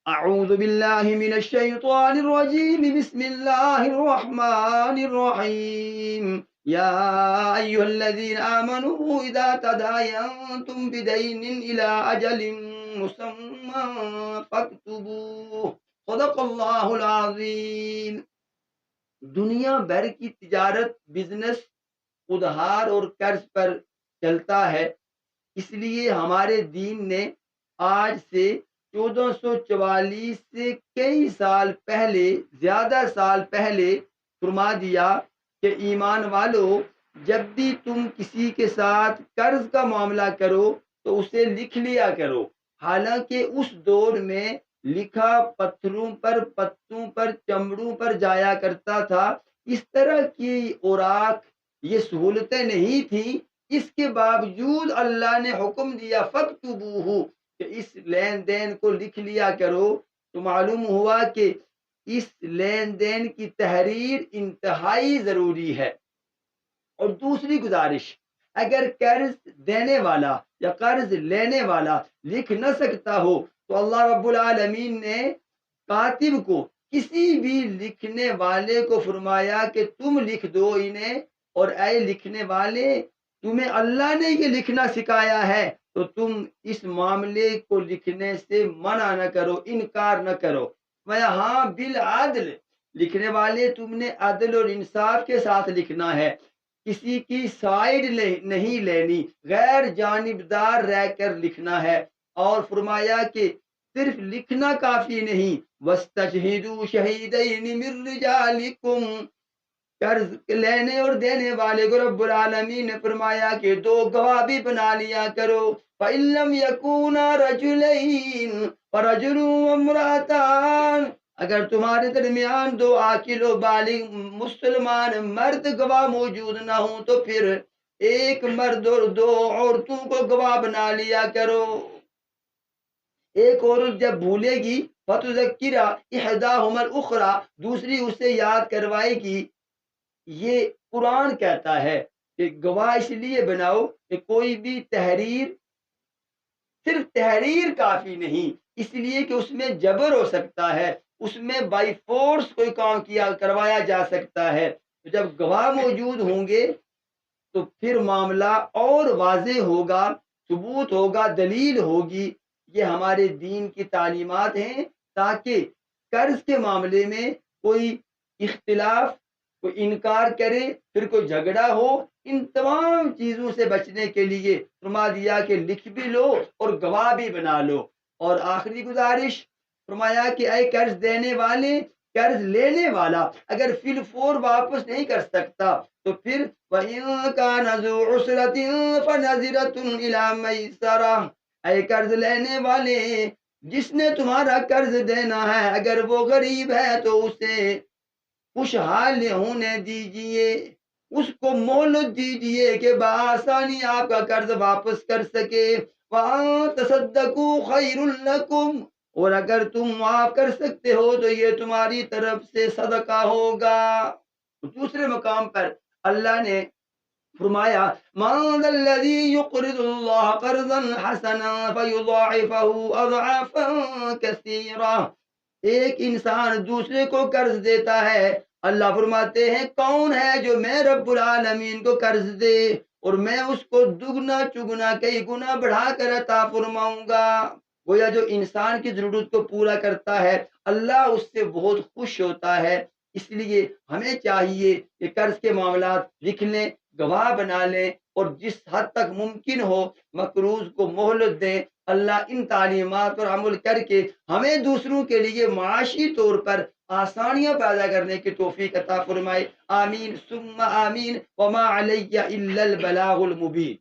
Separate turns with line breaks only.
اعوذ باللہ من الشیطان الرجیم، بسم اللہ الرحمن الرحیم۔ یا ایہا الذین آمنوا اذا تداینتم بدین الی اجل مسمی فاکتبوہ، صدق اللہ العظیم۔ دنیا بھر کی تجارت، بزنس ادھار اور قرض پر چلتا ہے، اس لیے ہمارے دین نے آج سے 1444 سے کئی سال پہلے، زیادہ سال پہلے فرما دیا کہ ایمان والو، جب بھی تم کسی کے ساتھ قرض کا معاملہ کرو تو اسے لکھ لیا کرو۔ حالانکہ اس دور میں لکھا پتھروں پر، پتوں پر، چمڑوں پر جایا کرتا تھا۔ اس طرح کی اوراق، یہ سہولتیں نہیں تھیں، اس کے باوجود اللہ نے حکم دیا فَاكْتُبُوهُ، کہ اس لین دین کو لکھ لیا کرو۔ تو معلوم ہوا کہ اس لین دین کی تحریر انتہائی ضروری ہے۔ اور دوسری گزارش، اگر قرض دینے والا یا قرض لینے والا لکھ نہ سکتا ہو تو اللہ رب العالمین نے کاتب کو، کسی بھی لکھنے والے کو فرمایا کہ تم لکھ دو انہیں، اور اے لکھنے والے، تمہیں اللہ نے یہ لکھنا سکھایا ہے تو تم اس معاملے کو لکھنے سے منع نہ کرو، انکار نہ کرو۔ میں ہاں بالعدل، لکھنے والے تم نے عدل اور انصاف کے ساتھ لکھنا ہے، کسی کی سائیڈ نہیں لینی، غیر جانبدار رہ کر لکھنا ہے۔ اور فرمایا کہ صرف لکھنا کافی نہیں، وَاسْتَشْهِدُوا شَهِيدَيْنِ مِن رِجَالِكُمْ، قرض لینے اور دینے والے کو رب العالمین نے فرمایا کہ دو گواہ بھی بنا لیا کرو۔ فَإِن لَّمْ يَكُونَا رَجُلَيْنِ فَرَجُلٌ وَامْرَأَتَانِ، اگر تمہارے درمیان دو عاقل و بالغ مسلمان مرد گواہ موجود نہ ہوں تو پھر ایک مرد اور دو عورتوں کو گواہ بنا لیا کرو۔ ایک عورت جب بھولے گی فَتُذَكِّرَ إِحْدَاهُمَا الْأُخْرَى، دوسری اسے یاد کروائے گی۔ یہ قرآن کہتا ہے کہ گواہ اس لیے بناؤ کہ کوئی بھی تحریر، صرف تحریر کافی نہیں، اس لیے کہ اس میں جبر ہو سکتا ہے، اس میں بائی فورس کوئی کام کروایا جا سکتا ہے۔ تو جب گواہ موجود ہوں گے تو پھر معاملہ اور واضح ہوگا، ثبوت ہوگا، دلیل ہوگی۔ یہ ہمارے دین کی تعلیمات ہیں، تاکہ قرض کے معاملے میں کوئی اختلاف، کوئی انکار کرے، پھر کوئی جھگڑا ہو، ان تمام چیزوں سے بچنے کے لیے فرما دیا کہ لکھ بھی لو اور گواہ بھی بنا لو۔ اور آخری گزارش، فرمایا کہ اے قرض دینے والے، قرض لینے والا اگر فی الفور واپس نہیں کر سکتا تو پھر وَإِن كَانَ ذُو عُسْرَةٍ فَنَظِرَةٌ إِلَىٰ مَيْسَرَةٍ، اے قرض لینے والے، جس نے تمہارا قرض دینا ہے اگر وہ غریب ہے تو اسے خوشحال ہونے دیجئے، اس کو مہلت دیجئے کہ بآسانی آپ کا قرض واپس کر سکے۔ وَأَن تَصَدَّقُوا خَيْرٌ لَكُمْ، اور اگر تم معاف کر سکتے ہو تو یہ تمہاری طرف سے صدقہ ہوگا۔ دوسرے مقام پر اللہ نے فرمایا مَن ذَا الَّذِي يُقْرِضُ اللَّهَ قَرْضًا حَسَنًا فَيُضَاعِفَهُ أَضْعَافًا كَثِيرَةً، ایک انسان دوسرے کو قرض دیتا ہے، اللہ فرماتے ہیں کون ہے جو میں رب العالمین کو قرض دے اور میں اس کو دگنا چگنا کئی گنا بڑھا کر عطا فرماؤں گا۔ گویا جو انسان کی ضرورت کو پورا کرتا ہے اللہ اس سے بہت خوش ہوتا ہے۔ اس لیے ہمیں چاہیے کہ قرض کے معاملات لکھ لیں، گواہ بنا لیں، اور جس حد تک ممکن ہو مقروض کو مہلت دیں۔ اللہ ان تعلیمات پر عمل کر کے ہمیں دوسروں کے لیے معاشی طور پر آسانیاں پیدا کرنے کی توفیق عطا فرمائے۔ آمین ثم آمین، وما علی الا البلاغ المبین۔